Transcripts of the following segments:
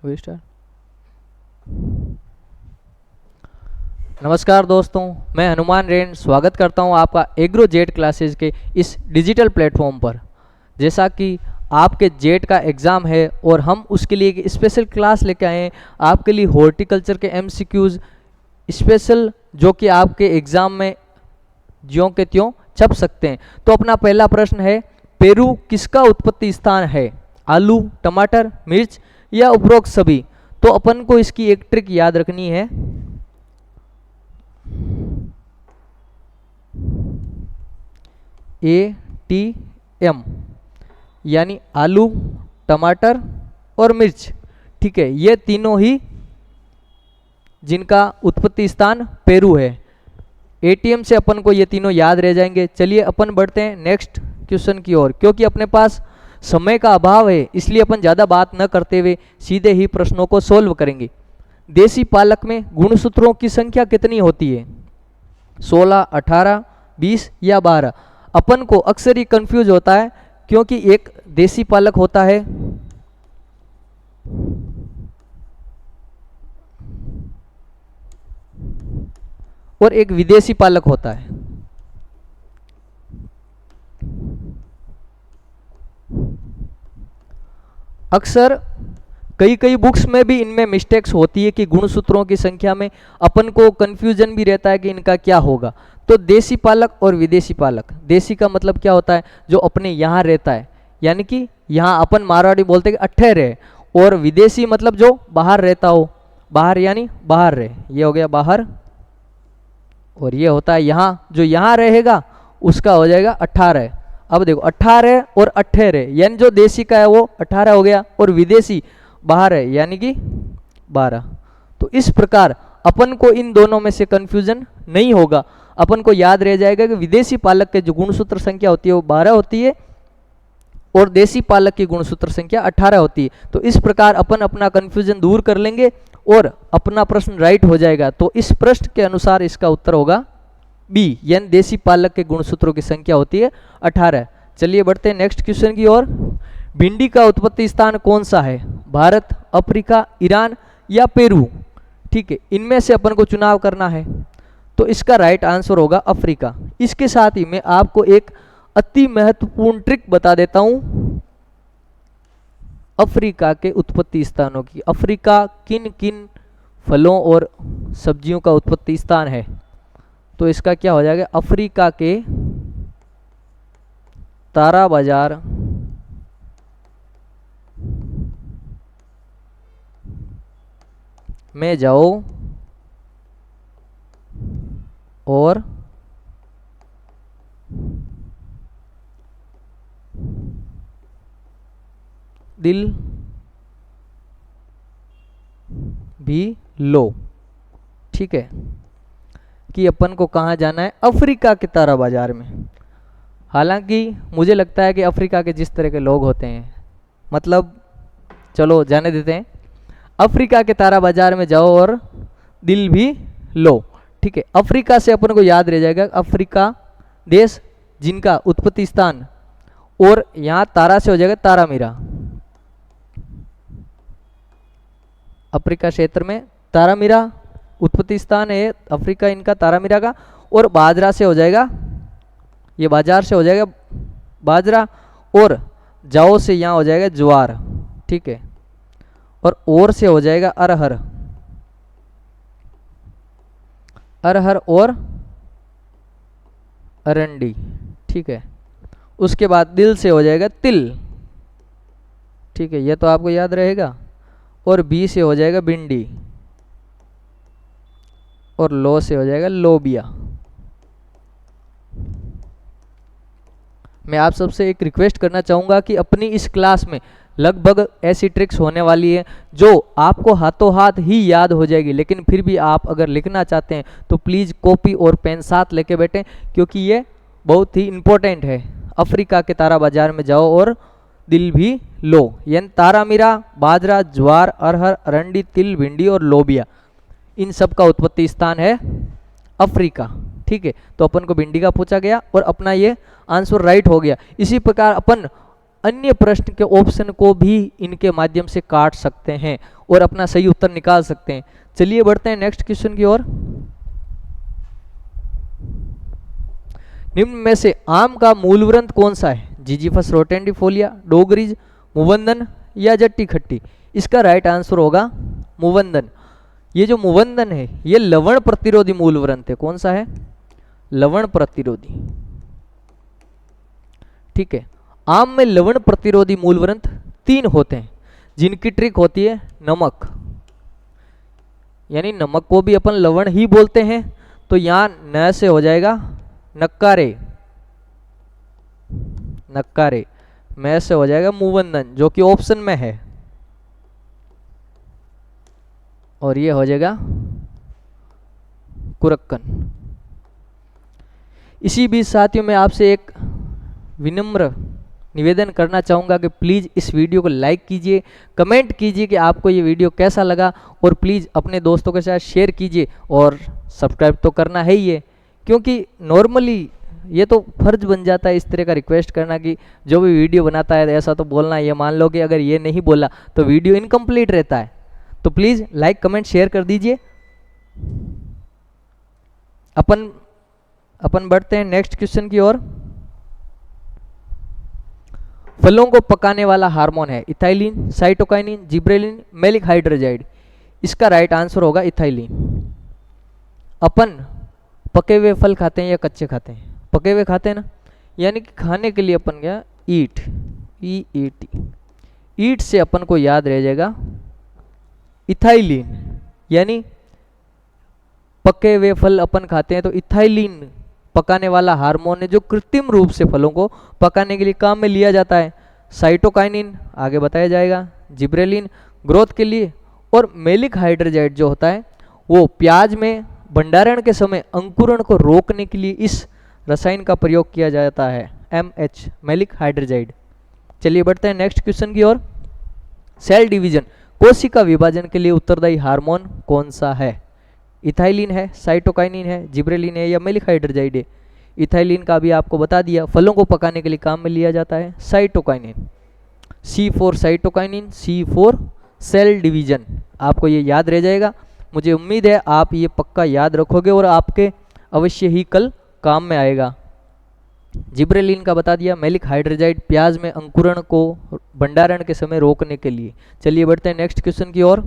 We start. नमस्कार दोस्तों, मैं हनुमान रेन स्वागत करता हूं आपका एग्रो जेट क्लासेज के इस डिजिटल प्लेटफॉर्म पर। जैसा कि आपके जेट का एग्ज़ाम है और हम उसके लिए एक स्पेशल क्लास लेके आए हैं आपके लिए हॉर्टिकल्चर के एमसीक्यूज़ स्पेशल, जो कि आपके एग्ज़ाम में ज्यों के त्यों छप सकते हैं। तो अपना पहला प्रश्न है, पेरू किसका उत्पत्ति स्थान है? आलू, टमाटर, मिर्च या उपरोक्त सभी? तो अपन को इसकी एक ट्रिक याद रखनी है। ATM यानी आलू, टमाटर और मिर्च। ठीक है, ये तीनों ही जिनका उत्पत्ति स्थान पेरू है। ATM से अपन को ये तीनों याद रह जाएंगे। चलिए अपन बढ़ते हैं नेक्स्ट क्वेश्चन की ओर। क्योंकि अपने पास समय का अभाव है इसलिए अपन ज़्यादा बात न करते हुए सीधे ही प्रश्नों को सोल्व करेंगे। देसी पालक में गुणसूत्रों की संख्या कितनी होती है? 16, 18, 20 या 12? अपन को अक्सर ही कंफ्यूज होता है क्योंकि एक देसी पालक होता है और एक विदेशी पालक होता है। अक्सर कई बुक्स में भी इनमें मिस्टेक्स होती है कि गुणसूत्रों की संख्या में अपन को कंफ्यूजन भी रहता है कि इनका क्या होगा। तो देसी पालक और विदेशी पालक, देसी का मतलब क्या होता है? जो अपने यहाँ रहता है, यानी कि यहाँ अपन मारवाड़ी बोलते हैं कि अट्ठे रहे, और विदेशी मतलब जो बाहर रहता हो। बाहर यानी बाहर रहे, ये हो गया बाहर। और ये होता है यहाँ, जो यहाँ रहेगा उसका हो जाएगा 18। अब देखो 18 और 18, यानी जो देसी का है वो 18 हो गया और विदेशी बाहर है यानी कि 12। तो इस प्रकार अपन को इन दोनों में से कंफ्यूजन नहीं होगा। अपन को याद रह जाएगा कि विदेशी पालक के जो गुणसूत्र संख्या होती है वो 12 होती है और देसी पालक की गुणसूत्र संख्या 18 होती है। तो इस प्रकार अपन अपना कंफ्यूजन दूर कर लेंगे और अपना प्रश्न राइट हो जाएगा। तो इस प्रश्न के अनुसार इसका उत्तर होगा बी, यानी देसी पालक के गुणसूत्रों की संख्या होती है 18। चलिए बढ़ते हैं नेक्स्ट क्वेश्चन की ओर। भिंडी का उत्पत्ति स्थान कौन सा है? भारत, अफ्रीका, ईरान या पेरू? ठीक है, इनमें से अपन को चुनाव करना है। तो इसका राइट आंसर होगा अफ्रीका। इसके साथ ही मैं आपको एक अति महत्वपूर्ण ट्रिक बता देता हूं अफ्रीका के उत्पत्ति स्थानों की। अफ्रीका किन किन फलों और सब्जियों का उत्पत्ति स्थान है? तो इसका क्या हो जाएगा? अफ्रीका के तारा बाजार में जाओ और दिल भी लो। ठीक है, कि अपन को कहाँ जाना है? अफ्रीका के तारा बाजार में। हालांकि मुझे लगता है कि अफ्रीका के जिस तरह के लोग होते हैं, मतलब चलो जाने देते हैं, अफ्रीका के तारा बाजार में जाओ और दिल भी लो। ठीक है, अफ्रीका से अपन को याद रह जाएगा अफ्रीका देश जिनका उत्पत्ति स्थान, और यहाँ तारा से हो जाएगा तारा मीरा। अफ्रीका क्षेत्र में तारा मीरा उत्पत्ति स्थान है अफ्रीका इनका, तारा मीरा का। और बाजरा से हो जाएगा, ये बाजार से हो जाएगा बाजरा, और जाओ से यहाँ हो जाएगा ज्वार। ठीक है, और से हो जाएगा अरहर। अरहर और अरंडी। ठीक है, उसके बाद दिल से हो जाएगा तिल। ठीक है, ये तो आपको याद रहेगा। और बी से हो जाएगा भिंडी, और लो से हो जाएगा लोबिया। मैं आप सबसे एक रिक्वेस्ट करना चाहूँगा कि अपनी इस क्लास में लगभग ऐसी ट्रिक्स होने वाली है जो आपको हाथों हाथ ही याद हो जाएगी, लेकिन फिर भी आप अगर लिखना चाहते हैं तो प्लीज़ कॉपी और पेन साथ लेके बैठें, क्योंकि ये बहुत ही इम्पोर्टेंट है। अफ्रीका के तारा बाजार में जाओ और दिल भी लो, यानी तारा मीरा, बाजरा, ज्वार, अरहर, अरंडी, तिल, भिंडी और लोबिया, इन सब का उत्पत्ति स्थान है अफ्रीका। ठीक है, तो अपन को भिंडी का पूछा गया और अपना ये आंसर राइट हो गया। इसी प्रकार अपन अन्य प्रश्न के ऑप्शन को भी इनके माध्यम से काट सकते हैं और अपना सही उत्तर निकाल सकते हैं। चलिए बढ़ते हैं नेक्स्ट क्वेश्चन की ओर। निम्न में से आम का मूलवृंत कौन सा है? जिजीफस रोटेंडिफोलिया, डोगरीज, मुवंदन या जट्टी खट्टी? इसका राइट आंसर होगा मुवंदन। ये जो मुवंदन है ये लवण प्रतिरोधी मूलवृंत है। कौन सा है? लवण प्रतिरोधी। ठीक है, आम में लवण प्रतिरोधी मूलवृंत 3 होते हैं, जिनकी ट्रिक होती है नमक, यानी नमक को भी अपन लवण ही बोलते हैं। तो यहां न से हो जाएगा नक्कारे, नक्कारे, में से हो जाएगा मुवंदन जो कि ऑप्शन में है, और ये हो जाएगा कुरक्कन। इसी बीच साथियों मैं आपसे एक विनम्र निवेदन करना चाहूँगा कि प्लीज़ इस वीडियो को लाइक कीजिए, कमेंट कीजिए कि आपको ये वीडियो कैसा लगा, और प्लीज़ अपने दोस्तों के साथ शेयर कीजिए, और सब्सक्राइब तो करना है ही है, क्योंकि नॉर्मली ये तो फर्ज बन जाता है इस तरह का रिक्वेस्ट करना कि जो भी वीडियो बनाता है ऐसा तो बोलना है। ये मान लो कि अगर ये नहीं बोला तो वीडियो इनकम्प्लीट रहता है। तो प्लीज़ लाइक कमेंट शेयर कर दीजिए। अपन बढ़ते हैं नेक्स्ट क्वेश्चन की ओर। फलों को पकाने वाला हार्मोन है इथाइलिन, साइटोकाइनिन, जिब्रेलिन, मैलिक हाइड्रोजाइड? इसका राइट आंसर होगा इथाइलिन। अपन पके हुए फल खाते हैं या कच्चे खाते हैं? पके हुए खाते हैं ना, यानी कि खाने के लिए अपन क्या ईट, EAT, ईट से अपन को याद रह जाएगा इथाइलिन, यानी पके हुए फल अपन खाते हैं तो इथाइलिन पकाने वाला हार्मोन है जो कृत्रिम रूप से फलों को पकाने के लिए काम में लिया जाता है। साइटोकाइनिन आगे बताया जाएगा, जिब्रेलिन ग्रोथ के लिए, और मैलिक हाइड्रोजाइड जो होता है वो प्याज में भंडारण के समय अंकुरण को रोकने के लिए इस रसायन का प्रयोग किया जाता है, MH, मैलिक हाइड्रोजाइड। चलिए बढ़ते हैं नेक्स्ट क्वेश्चन की ओर। सेल डिवीजन, कोशिका विभाजन के लिए उत्तरदायी हार्मोन कौन सा है? इथाइलिन है, साइटोकाइनिन है, जिब्रेलिन है या मैलिक हाइड्रोजाइड है? इथाइलिन का भी आपको बता दिया, फलों को पकाने के लिए काम में लिया जाता है। Cytokinin, C4 cytokinin, C4 cell division, आपको ये याद रह जाएगा। मुझे उम्मीद है आप ये पक्का याद रखोगे और आपके अवश्य ही कल काम में आएगा। जिब्रेलिन का बता दिया, मैलिक हाइड्रोजाइड प्याज में अंकुरण को भंडारण के समय रोकने के लिए। चलिए बढ़ते हैं नेक्स्ट क्वेश्चन की ओर।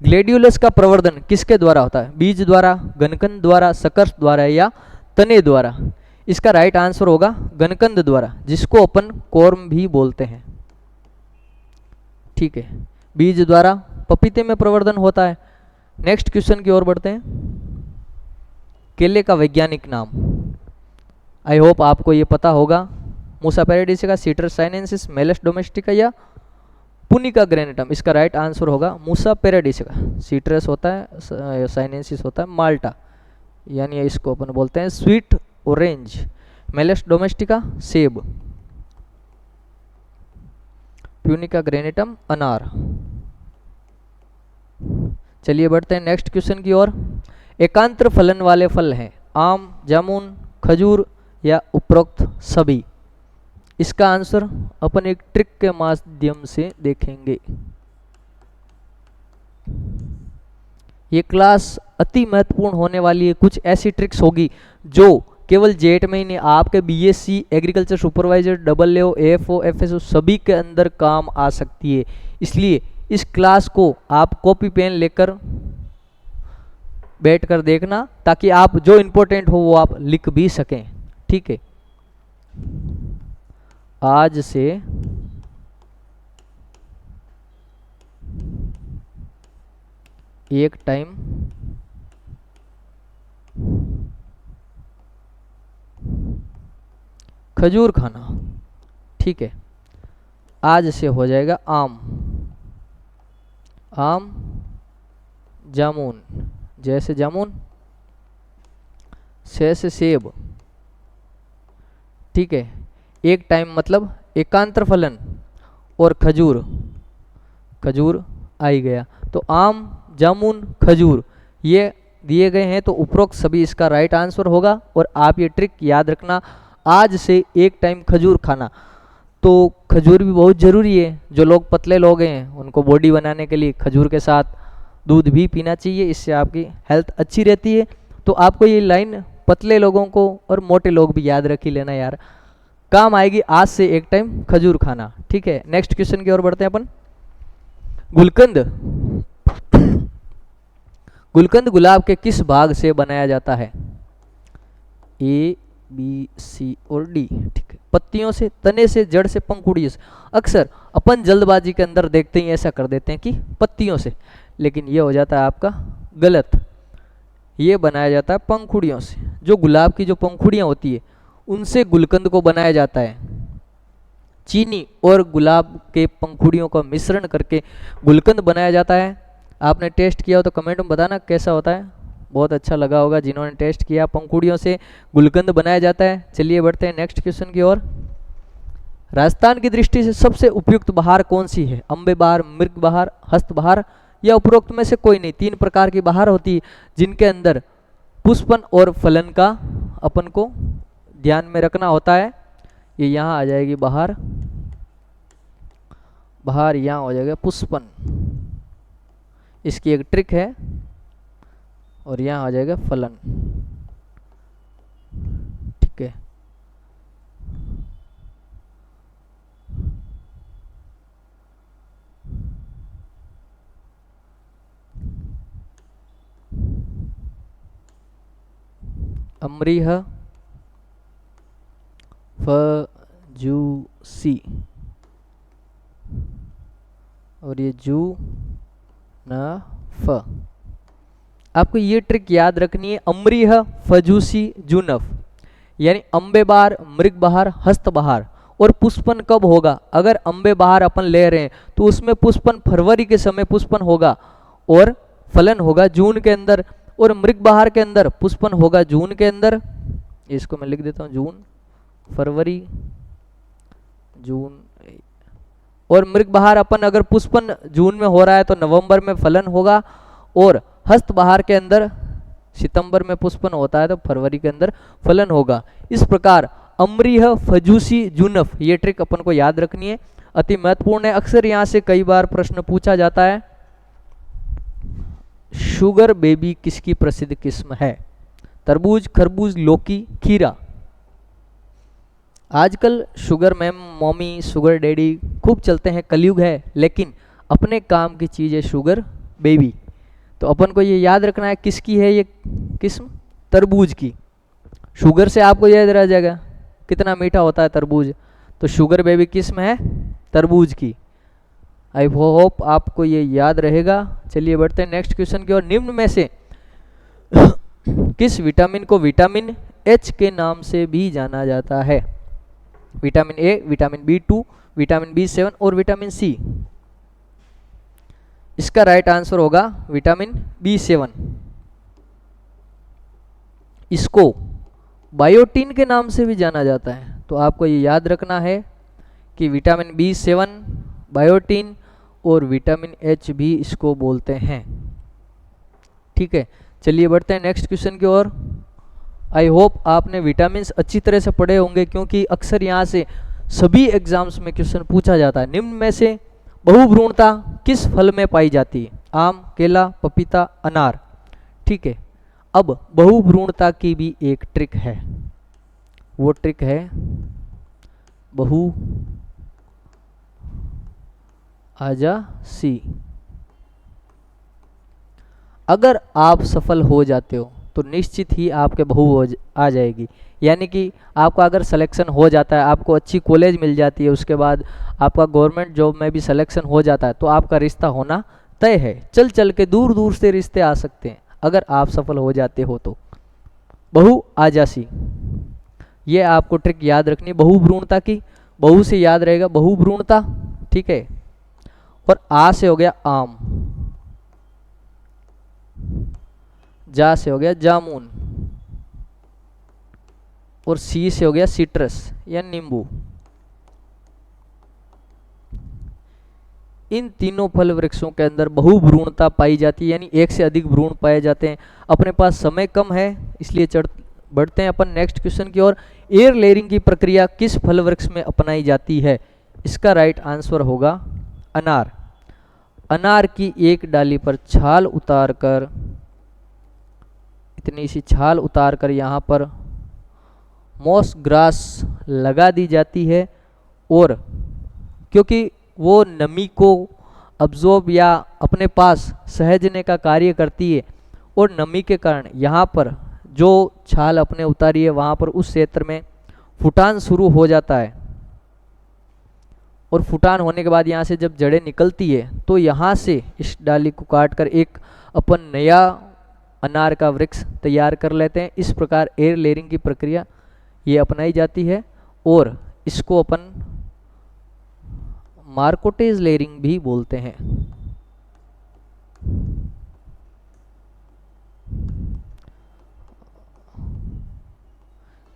ग्लैडियोलस का प्रवर्धन किसके द्वारा होता है? बीज द्वारा, घनकंद द्वारा, सकर्ष द्वारा या तने द्वारा? इसका राइट आंसर होगा घनकंद द्वारा, जिसको अपन कॉर्म भी बोलते हैं। ठीक है, बीज द्वारा पपीते में प्रवर्धन होता है। नेक्स्ट क्वेश्चन की ओर बढ़ते हैं। केले का वैज्ञानिक नाम, आई होप आपको ये पता होगा। मूसा पैराडिसिका, सिट्रस साइनेंसिस, मेलस डोमेस्टिका या पुनिका ग्रेनेटम? इसका राइट आंसर होगा मूसा पैराडिसिका। सिट्रस होता है, साइनेंसिस होता है माल्टा, यानी इसको अपन बोलते हैं स्वीट ऑरेंज। मेलस डोमेस्टिका सेब, पुनिका ग्रेनेटम अनार। चलिए बढ़ते हैं नेक्स्ट क्वेश्चन की ओर। एकांतर फलन वाले फल हैं आम, जामुन, खजूर या उपरोक्त सभी? इसका आंसर अपन एक ट्रिक के माध्यम से देखेंगे। ये क्लास अति महत्वपूर्ण होने वाली है। कुछ ऐसी ट्रिक्स होगी जो केवल जेट में ही नहीं, आपके BSc agriculture supervisor, AAO, AFO, FSO सभी के अंदर काम आ सकती है। इसलिए इस क्लास को आप कॉपी पेन लेकर बैठ कर देखना, ताकि आप जो इम्पोर्टेंट हो वो आप लिख भी सकें। ठीक है, आज से एक टाइम खजूर खाना। ठीक है, आज से हो जाएगा आम, आम, जामुन, जैसे जामुन, से सेब। ठीक है, एक टाइम मतलब एकांतर फलन और खजूर, खजूर आ ही गया। तो आम, जामुन, खजूर ये दिए गए हैं, तो उपरोक्त सभी इसका राइट आंसर होगा। और आप ये ट्रिक याद रखना, आज से एक टाइम खजूर खाना। तो खजूर भी बहुत ज़रूरी है। जो लोग पतले लोग हैं उनको बॉडी बनाने के लिए खजूर के साथ दूध भी पीना चाहिए, इससे आपकी हेल्थ अच्छी रहती है। तो आपको ये लाइन पतले लोगों को और मोटे लोग भी याद रख ही लेना यार, काम आएगी आज से एक टाइम खजूर खाना। ठीक है, नेक्स्ट क्वेश्चन की ओर बढ़ते हैं अपन। गुलकंद, गुलकंद गुलाब के किस भाग से बनाया जाता है? ए, बी, सी और डी। ठीक है, पत्तियों से, तने से, जड़ से, पंखुड़ियों से। अक्सर अपन जल्दबाजी के अंदर देखते ही ऐसा कर देते हैं कि पत्तियों से, लेकिन ये हो जाता है आपका गलत। ये बनाया जाता है पंखुड़ियों से। जो गुलाब की जो पंखुड़ियाँ होती है उनसे गुलकंद को बनाया जाता है। चीनी और गुलाब के पंखुड़ियों का मिश्रण करके गुलकंद बनाया जाता है। आपने टेस्ट किया हो तो कमेंट में बताना कैसा होता है, बहुत अच्छा लगा होगा जिन्होंने टेस्ट किया। पंखुड़ियों से गुलकंद बनाया जाता है। चलिए बढ़ते हैं नेक्स्ट क्वेश्चन की ओर। राजस्थान की दृष्टि से सबसे उपयुक्त बहार कौन सी है? अम्बे बहार, मृग बहार, हस्त बहार या उपरोक्त में से कोई नहीं? 3 प्रकार की बहार होती है जिनके अंदर पुष्पन और फलन का अपन को ध्यान में रखना होता है। ये यहाँ आ जाएगी बहार, बहार यहाँ हो जाएगा पुष्पन, इसकी एक ट्रिक है, और यहाँ आ जाएगा फलन। ठीक है, अमरीह, फजूसी और ये जू न फ। आपको ये ट्रिक याद रखनी है, अमरीह, फजूसी, जुनफ, यानी अम्बे बहार, मृग बहार, हस्त बहार। और पुष्पन कब होगा? अगर अम्बे बहार अपन ले रहे हैं तो उसमें पुष्पन फरवरी के समय पुष्पन होगा और फलन होगा जून के अंदर। और मृग बहार के अंदर पुष्पन होगा जून के अंदर। इसको मैं लिख देता हूँ, जून, फरवरी, जून। और मृग बहार अपन अगर पुष्पन जून में हो रहा है तो नवंबर में फलन होगा। और हस्त बहार के अंदर सितंबर में पुष्पन होता है तो फरवरी के अंदर फलन होगा। इस प्रकार अमरीह, फजूसी, जुनफ, ये ट्रिक अपन को याद रखनी है, अति महत्वपूर्ण है। अक्सर यहाँ से कई बार प्रश्न पूछा जाता है, शुगर बेबी किसकी प्रसिद्ध किस्म है? तरबूज, खरबूज, लौकी, खीरा। आजकल sugar ma'am, mummy, sugar daddy खूब चलते हैं, कलयुग है, लेकिन अपने काम की चीज़ है शुगर बेबी। तो अपन को ये याद रखना है किसकी है ये किस्म? तरबूज की। शुगर से आपको याद रह जाएगा कितना मीठा होता है तरबूज, तो शुगर बेबी किस्म है तरबूज की। आई होप आपको ये याद रहेगा। चलिए बढ़ते हैं नेक्स्ट क्वेश्चन की ओर। निम्न में से किस विटामिन को विटामिन एच के नाम से भी जाना जाता है? Vitamin A, vitamin B2, vitamin B7 और विटामिन सी। इसका राइट आंसर होगा विटामिन B7। इसको बायोटीन के नाम से भी जाना जाता है। तो आपको ये याद रखना है कि विटामिन B7, बायोटीन और विटामिन एच भी इसको बोलते हैं। ठीक है, चलिए बढ़ते हैं नेक्स्ट क्वेश्चन की ओर। आई होप आपने विटामिन्स अच्छी तरह से पढ़े होंगे, क्योंकि अक्सर यहाँ से सभी एग्जाम्स में क्वेश्चन पूछा जाता है। निम्न में से बहुभ्रूणता किस फल में पाई जाती है? आम, केला, पपीता, अनार। ठीक है, अब बहुभ्रूणता की भी एक ट्रिक है, वो ट्रिक है बहु आजासी। अगर आप सफल हो जाते हो तो निश्चित ही आपके बहू आ जाएगी। यानी कि आपका अगर सिलेक्शन हो जाता है, आपको अच्छी कॉलेज मिल जाती है, उसके बाद आपका गवर्नमेंट जॉब में भी सिलेक्शन हो जाता है, तो आपका रिश्ता होना तय है। चल चल के दूर दूर से रिश्ते आ सकते हैं अगर आप सफल हो जाते हो तो। बहु आजासी, ये आपको ट्रिक याद रखनी, बहुभ्रूणता की। बहु से याद रहेगा बहुभ्रूणता। ठीक है, और आ से हो गया आम, जा से हो गया जामुन, और सी से हो गया सिट्रस या नींबू। इन तीनों फल वृक्षों के अंदर बहुभ्रूणता पाई जाती है, यानी एक से अधिक भ्रूण पाए जाते हैं। अपने पास समय कम है इसलिए बढ़ते हैं अपन नेक्स्ट क्वेश्चन की ओर। एयर लेयरिंग की प्रक्रिया किस फल वृक्ष में अपनाई जाती है? इसका राइट आंसर होगा अनार। अनार की एक डाली पर छाल उतारकर, इतनी सी छाल उतारकर यहाँ पर मॉस ग्रास लगा दी जाती है, और क्योंकि वो नमी को अब्जॉर्ब या अपने पास सहेजने का कार्य करती है, और नमी के कारण यहाँ पर जो छाल अपने उतारी है वहाँ पर उस क्षेत्र में फुटान शुरू हो जाता है, और फुटान होने के बाद यहाँ से जब जड़ें निकलती है तो यहाँ से इस डाली को काट कर एक अपन नया अनार का वृक्ष तैयार कर लेते हैं। इस प्रकार एयर लेयरिंग की प्रक्रिया ये अपनाई जाती है, और इसको अपन मार्कोटेज लेयरिंग भी बोलते हैं।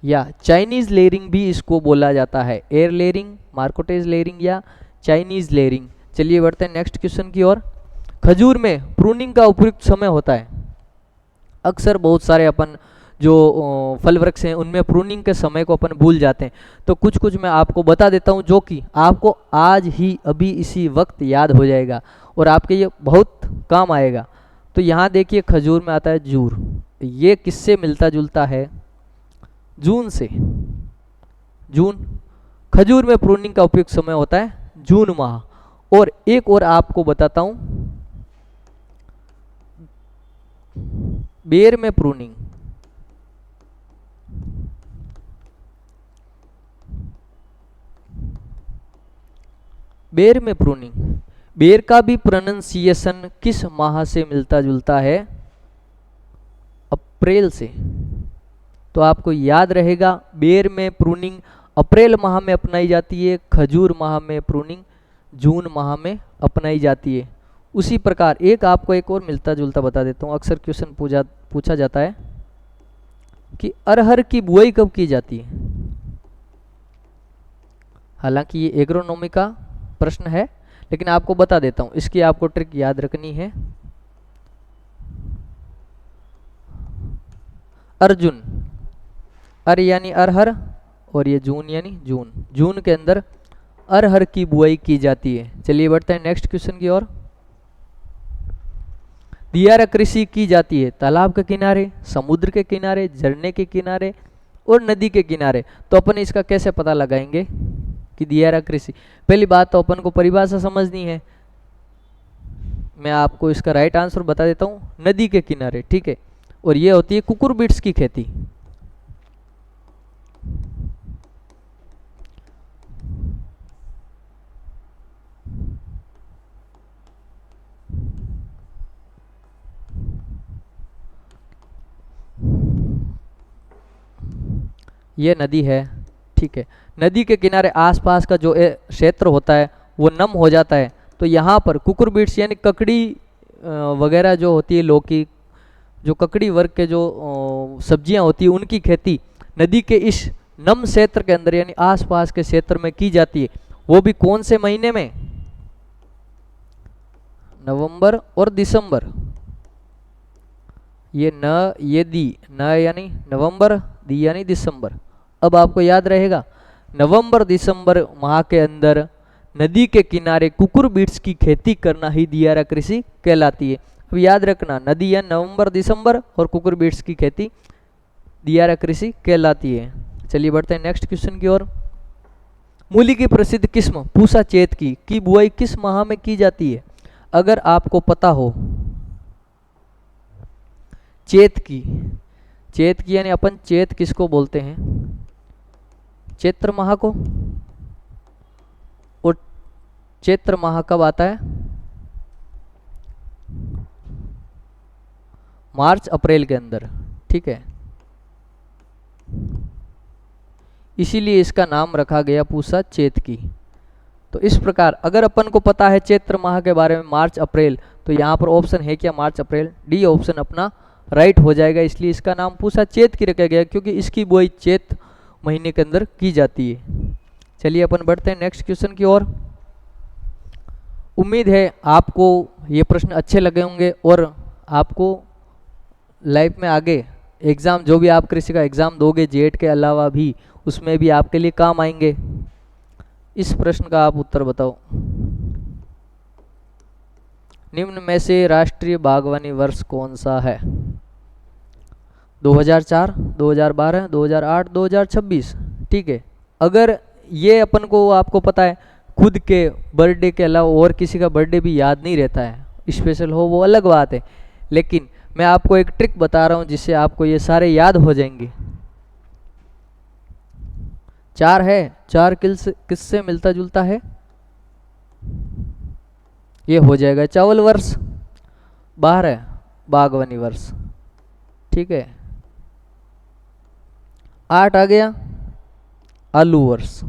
या चाइनीज लेयरिंग भी इसको बोला जाता है। एयर लेयरिंग, मार्कोटेज लेयरिंग या चाइनीज लेयरिंग। चलिए बढ़ते हैं नेक्स्ट क्वेश्चन की ओर। खजूर में प्रूनिंग का उपयुक्त समय होता है। अक्सर बहुत सारे अपन जो फल वृक्ष हैं उनमें प्रूनिंग के समय को अपन भूल जाते हैं, तो कुछ कुछ मैं आपको बता देता हूं जो कि आपको आज ही अभी इसी वक्त याद हो जाएगा और आपके ये बहुत काम आएगा। तो यहाँ देखिए खजूर में आता है जूर, ये किससे मिलता जुलता है? जून से। जून, खजूर में प्रूनिंग का उपयुक्त समय होता है जून माह। और एक और आपको बताता हूं, बेर में प्रूनिंग, बेर में प्रूनिंग, बेर का भी प्रोनंसिएशन किस माह से मिलता जुलता है? अप्रैल से। तो आपको याद रहेगा बेर में प्रूनिंग अप्रैल माह में अपनाई जाती है, खजूर माह में प्रूनिंग जून माह में अपनाई जाती है। उसी प्रकार एक आपको एक और मिलता जुलता बता देता हूँ। अक्सर क्वेश्चन पूछा जाता है कि अरहर की बुआई कब की जाती है? हालांकि ये एग्रोनॉमी का प्रश्न है, लेकिन आपको बता देता हूँ, इसकी आपको ट्रिक याद रखनी है। अर्जुन, अर यानी अरहर और ये जून यानी जून, जून के अंदर अरहर की बुआई की जाती है। चलिए बढ़ते हैं नेक्स्ट क्वेश्चन की ओर। दियारा कृषि की जाती है तालाब के किनारे, समुद्र के किनारे, झरने के किनारे और नदी के किनारे। तो अपन इसका कैसे पता लगाएंगे कि दियारा कृषि? पहली बात तो अपन को परिभाषा समझनी है। मैं आपको इसका राइट आंसर बता देता हूँ, नदी के किनारे, ठीक है। और ये होती है कुकुरबिट्स की खेती। ये नदी है, ठीक है। नदी के किनारे आसपास का जो क्षेत्र होता है वो नम हो जाता है, तो यहाँ पर कुकुरबिट्स यानी ककड़ी वगैरह जो होती है, लौकी, जो ककड़ी वर्ग के जो सब्जियां होती है उनकी खेती नदी के इस नम क्षेत्र के अंदर यानी आसपास के क्षेत्र में की जाती है। वो भी कौन से महीने में? नवंबर और दिसंबर। ये न, ये दी, न यानी नवंबर, दी यानी दिसंबर। अब आपको याद रहेगा नवंबर दिसंबर माह के अंदर नदी के किनारे कुकुरबिट्स की खेती करना ही दियारा कृषि कहलाती है। अब याद रखना, नदी या नवंबर दिसंबर और कुकुरबिट्स की खेती दियारा कृषि कहलाती है। चलिए बढ़ते हैं नेक्स्ट क्वेश्चन की ओर। मूली की प्रसिद्ध किस्म पूसा चेत की बुआई किस माह में की जाती है? अगर आपको पता हो, चेत की यानी अपन चेत किसको बोलते हैं? चैत्र माह को। और चैत्र माह कब आता है? मार्च अप्रैल के अंदर, ठीक है। इसीलिए इसका नाम रखा गया पूसा चेत की। तो इस प्रकार अगर अपन को पता है चैत्र माह के बारे में, मार्च अप्रैल, तो यहाँ पर ऑप्शन है क्या? मार्च अप्रैल। डी ऑप्शन अपना राइट हो जाएगा। इसलिए इसका नाम पूसा चेत की रखा गया क्योंकि इसकी बुआई चैत महीने के अंदर की जाती है। चलिए अपन बढ़ते हैं नेक्स्ट क्वेश्चन की ओर। उम्मीद है आपको ये प्रश्न अच्छे लगे होंगे और आपको लाइफ में आगे एग्ज़ाम जो भी आप कृषि का एग्ज़ाम दोगे जेट के अलावा भी, उसमें भी आपके लिए काम आएंगे। इस प्रश्न का आप उत्तर बताओ। निम्न में से राष्ट्रीय बागवानी वर्ष कौन सा है? 2004, 2012, 2008, 2026। ठीक है, अगर ये अपन को आपको पता है खुद के बर्थडे के अलावा और किसी का बर्थडे भी याद नहीं रहता है, स्पेशल हो वो अलग बात है, लेकिन मैं आपको एक ट्रिक बता रहा हूँ जिससे आपको ये सारे याद हो जाएंगे। 4 है, 4 किससे मिलता जुलता है? ये हो जाएगा चावल वर्ष। 12 बागवानी वर्ष। ठीक है, 8 आ गया आलू वर्ष।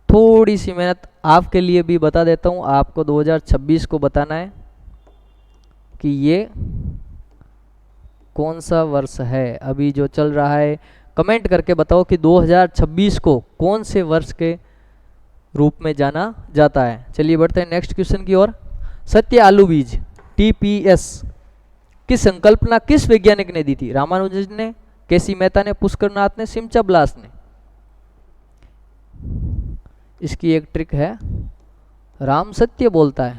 थोड़ी सी मेहनत आपके लिए भी बता देता हूँ, आपको 2026 को बताना है कि ये कौन सा वर्ष है अभी जो चल रहा है। कमेंट करके बताओ कि 2026 को कौन से वर्ष के रूप में जाना जाता है। चलिए बढ़ते हैं नेक्स्ट क्वेश्चन की ओर। सत्य आलू बीज TPS की संकल्पना किस वैज्ञानिक ने दी थी? रामानुजन ने, केसी मेहता ने, पुष्करनाथ ने, सिमचा ब्लास ने? इसकी एक ट्रिक है, राम सत्य बोलता है,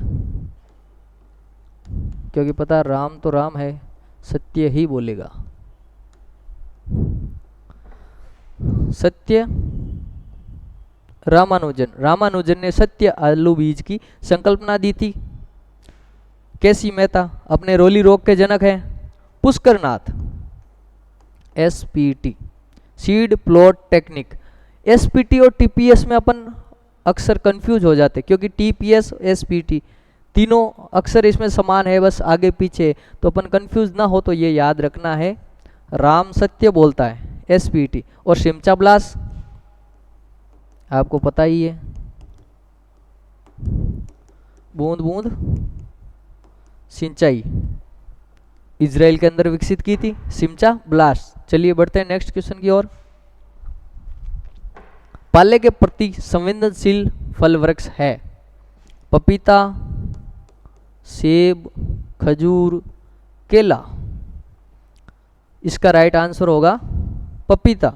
क्योंकि पता राम तो राम है, सत्य ही बोलेगा। सत्य रामानुजन ने सत्य आलू बीज की संकल्पना दी थी। केसी मेहता अपने रोली रोग के जनक हैं। Pushkarnath SPT seed plot technique. SPT और TPS में अपन अक्सर कंफ्यूज हो जाते क्योंकि TPS SPT तीनों अक्सर इसमें समान है, बस आगे पीछे, तो अपन कंफ्यूज ना हो तो ये याद रखना है, राम सत्य बोलता है SPT। और सिमचा ब्लास आपको पता ही है, बूंद बूंद सिंचाई, इजराइल के अंदर विकसित की थी सिमचा ब्लास। चलिए बढ़ते हैं नेक्स्ट क्वेश्चन की ओर। पाले के प्रति संवेदनशील फल वृक्ष है? पपीता, सेब, खजूर, केला। इसका राइट आंसर होगा पपीता।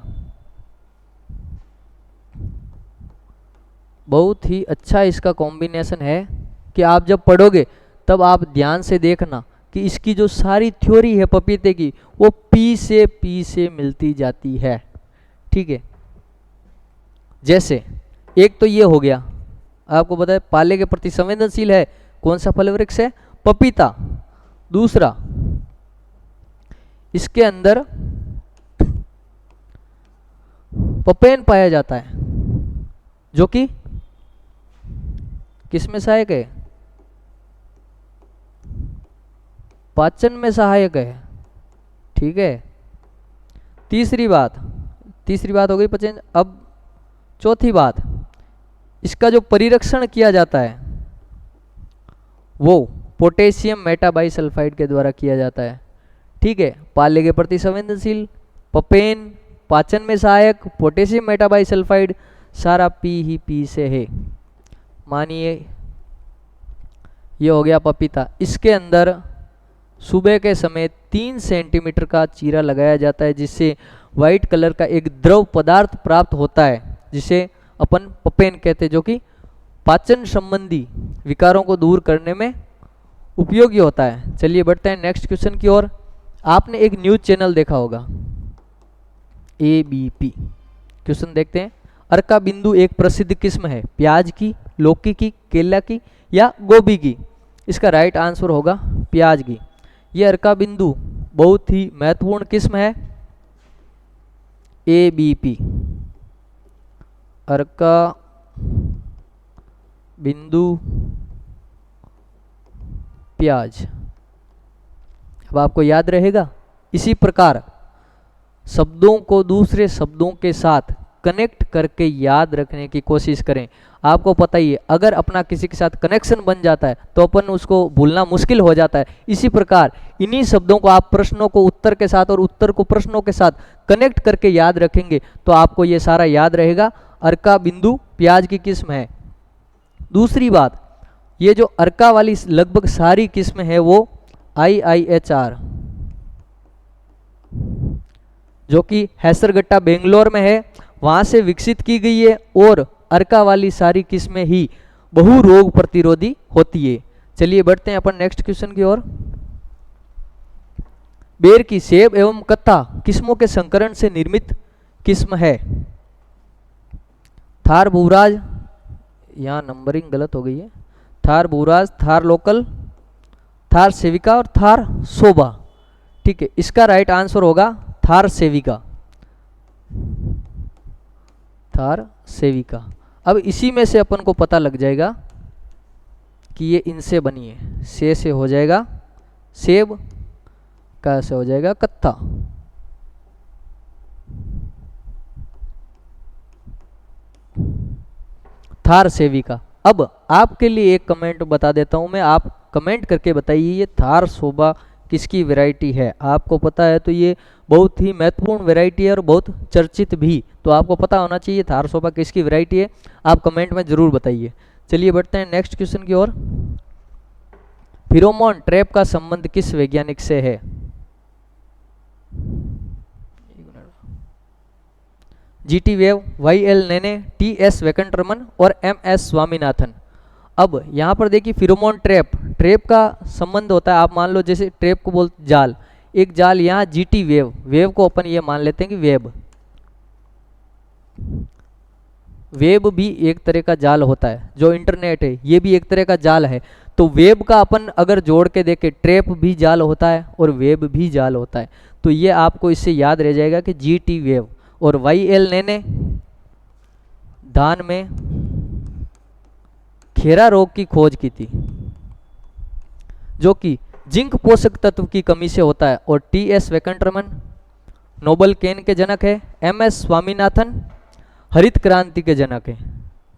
बहुत ही अच्छा इसका कॉम्बिनेशन है कि आप जब पढ़ोगे तब आप ध्यान से देखना कि इसकी जो सारी थ्योरी है पपीते की वो पी से मिलती जाती है। ठीक है, जैसे एक तो ये हो गया, आपको बताया पाले के प्रति संवेदनशील है, कौन सा फल वृक्ष है? पपीता। दूसरा, इसके अंदर पपेन पाया जाता है जो कि किसमें सहायक है? पाचन में सहायक है। ठीक है, तीसरी बात हो गई पाचन। अब चौथी बात, इसका जो परिरक्षण किया जाता है वो पोटेशियम मेटाबाइसल्फाइड के द्वारा किया जाता है। ठीक है, पाले के प्रति संवेदनशील, पपेन, पाचन में सहायक, पोटेशियम मेटाबाइसल्फाइड, सारा पी से है। मानिए ये हो गया पपीता। इसके अंदर सुबह के समय 3 सेंटीमीटर का चीरा लगाया जाता है जिससे वाइट कलर का एक द्रव पदार्थ प्राप्त होता है जिसे अपन पपेन कहते हैं, जो कि पाचन संबंधी विकारों को दूर करने में उपयोगी होता है। चलिए बढ़ते हैं नेक्स्ट क्वेश्चन की ओर। आपने एक न्यूज चैनल देखा होगा ABP। क्वेश्चन देखते हैं। अर्का बिंदु एक प्रसिद्ध किस्म है, प्याज की, लौकी की, केला की या गोभी की? इसका राइट आंसर होगा प्याज की। यह अर्का बिंदु बहुत ही महत्वपूर्ण किस्म है ABP, अर्का बिंदु प्याज। अब आपको याद रहेगा। इसी प्रकार शब्दों को दूसरे शब्दों के साथ कनेक्ट करके याद रखने की कोशिश करें। आपको पता ही है, अगर अपना किसी के साथ कनेक्शन बन जाता है तो अपन उसको भूलना मुश्किल हो जाता है। इसी प्रकार इन्हीं शब्दों को आप प्रश्नों को उत्तर के साथ और उत्तर को प्रश्नों के साथ कनेक्ट करके याद रखेंगे तो आपको ये सारा याद रहेगा। अर्का बिंदु प्याज की किस्म है। दूसरी बात, ये जो अर्का वाली लगभग सारी किस्म है वो IIHR जो कि हैसरगट्टा बेंगलोर में है, वहाँ से विकसित की गई है और अर्का वाली सारी किस्में ही बहु रोग प्रतिरोधी होती है। चलिए बढ़ते हैं अपन नेक्स्ट क्वेश्चन की ओर। बेर की सेब एवं कत्था किस्मों के संकरण से निर्मित किस्म है। थार भूराज, यहाँ नंबरिंग गलत हो गई है, थार भूराज, थार लोकल, थार सेविका और थार शोभा। ठीक है, इसका राइट आंसर होगा थार सेविका, थार सेविका। अब इसी में से अपन को पता लग जाएगा कि ये इनसे बनी है। से हो जाएगा सेब, का से हो जाएगा कत्था। थार सेविका। अब आपके लिए एक कमेंट बता देता हूं मैं, आप कमेंट करके बताइए ये थार शोभा किसकी वैरायटी है। आपको पता है तो ये बहुत ही महत्वपूर्ण वैरायटी है और बहुत चर्चित भी, तो आपको पता होना चाहिए थार शोभा किसकी वैरायटी है। आप कमेंट में जरूर बताइए। चलिए बढ़ते हैं नेक्स्ट क्वेश्चन की ओर। फेरोमोन ट्रैप का संबंध किस वैज्ञानिक से है। जीटी वेव, वाई एल नेने, टी एस वेंकटरमन और एम एस स्वामीनाथन। अब यहाँ पर देखिए फेरोमोन ट्रैप, ट्रैप का संबंध होता है, आप मान लो जैसे ट्रैप को बोलते जाल, एक जाल, यहाँ जीटी वेव, वेव को अपन ये मान लेते हैं कि वेब, वेब भी एक तरह का जाल होता है। जो इंटरनेट है ये भी एक तरह का जाल है। तो वेब का अपन अगर जोड़ के देखें, ट्रैप भी जाल होता है और वेब भी जाल होता है। तो ये आपको इससे याद रह जाएगा कि जीटी वेव। और वाई एल नेने धान में खेरा रोग की खोज की थी, जो कि जिंक पोषक तत्व की कमी से होता है। और टी एस वेंकटरमन नोबल केन के जनक है। एम एस स्वामीनाथन हरित क्रांति के जनक है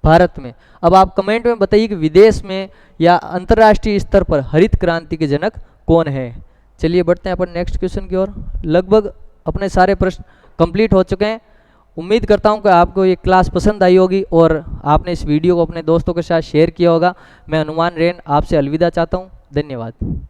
भारत में। अब आप कमेंट में बताइए कि विदेश में या अंतर्राष्ट्रीय स्तर पर हरित क्रांति के जनक कौन है। चलिए बढ़ते हैं अपन नेक्स्ट क्वेश्चन की ओर। लगभग अपने सारे प्रश्न कंप्लीट हो चुके हैं। उम्मीद करता हूं कि आपको ये क्लास पसंद आई होगी और आपने इस वीडियो को अपने दोस्तों के साथ शेयर किया होगा। मैं हनुमान रेन आपसे अलविदा चाहता हूं। धन्यवाद।